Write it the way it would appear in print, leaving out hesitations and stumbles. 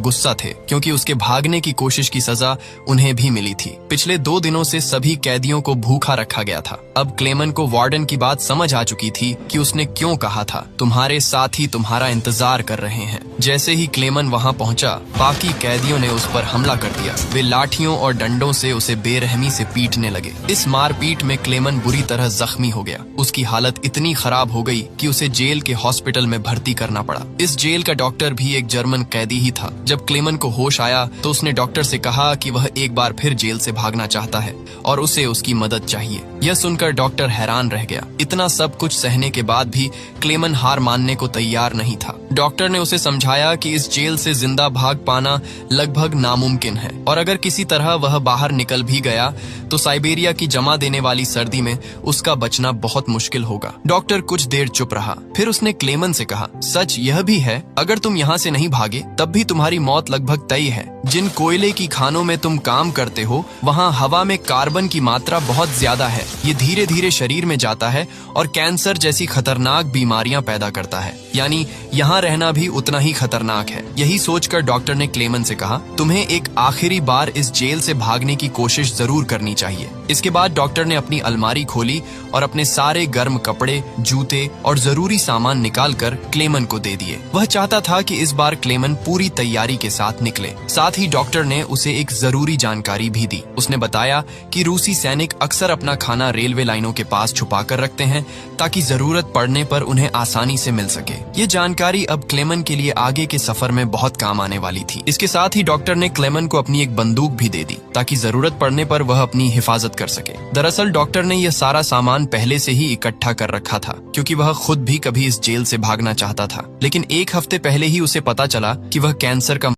गुस्सा थे क्योंकि उसके भागने की कोशिश की सजा उन्हें भी मिली थी। पिछले 2 दिनों से सभी कैदियों को भूखा रखा गया था। अब क्लेमन को वार्डन की बात समझ आ चुकी थी कि उसने क्यों कहा था, तुम्हारे साथी तुम्हारा इंतजार कर रहे हैं। जैसे ही क्लेमन वहां पहुंचा, बाकी कैदियों ने उस पर हमला कर दिया। वे लाठियों और डंडों से उसे बेरहमी से पीटने लगे। इस मारपीट में क्लेमन बुरी तरह जख्मी हो गया। उसकी हालत इतनी खराब हो गई कि उसे जेल के हॉस्पिटल में भर्ती करना पड़ा। इस जेल का डॉक्टर भी एक जर्मन कैदी ही था। जब क्लेमन को होश आया तो उसने डॉक्टर से कहा कि वह एक बार फिर जेल से भागना चाहता है और उसे उसकी मदद चाहिए। यह सुनकर डॉक्टर हैरान रह गया। इतना सब कुछ सहने के बाद भी क्लेमन हार मानने को तैयार नहीं था। डॉक्टर ने उसे समझाया कि इस जेल से जिंदा भाग पाना लगभग नामुमकिन है और अगर किसी तरह वह बाहर निकल भी गया तो साइबेरिया की जमा देने वाली सर्दी में उसका बचना बहुत मुश्किल होगा। डॉक्टर कुछ देर चुप रहा, फिर उसने क्लेमन से कहा, सच यह भी है, अगर तुम यहाँ से नहीं भागे तब भी तुम्हारी मौत लगभग तय है। जिन कोयले की खानों में तुम काम करते हो वहाँ हवा में कार्बन की मात्रा बहुत ज्यादा है। ये धीरे धीरे शरीर में जाता है और कैंसर जैसी खतरनाक बीमारियां पैदा करता है, यानी यहाँ रहना भी उतना ही खतरनाक है। यही सोचकर डॉक्टर ने क्लेमन से कहा, तुम्हें एक आखिरी बार इस जेल से भागने की कोशिश जरूर करनी चाहिए। इसके बाद डॉक्टर ने अपनी अलमारी खोली और अपने सारे गर्म कपड़े, जूते और जरूरी सामान निकालकर क्लेमन को दे दिए। वह चाहता था कि इस बार क्लेमन पूरी तैयारी के साथ निकले। साथ ही डॉक्टर ने उसे एक जरूरी जानकारी भी दी। उसने बताया कि रूसी सैनिक अक्सर अपना खाना रेलवे लाइनों के पास छुपा कर रखते हैं ताकि जरूरत पड़ने पर उन्हें आसानी से मिल सके। ये जानकारी अब क्लेमन के लिए आगे के सफर में बहुत काम आने वाली थी। इसके साथ ही डॉक्टर ने क्लेमन को अपनी एक बंदूक भी दे दी ताकि जरूरत पड़ने पर वह अपनी हिफाजत कर सके। दरअसल डॉक्टर ने यह सारा सामान पहले से ही इकट्ठा कर रखा था क्योंकि वह खुद भी कभी इस जेल से भागना चाहता था, लेकिन 1 हफ्ते पहले ही उसे पता चला कि वह कैंसर का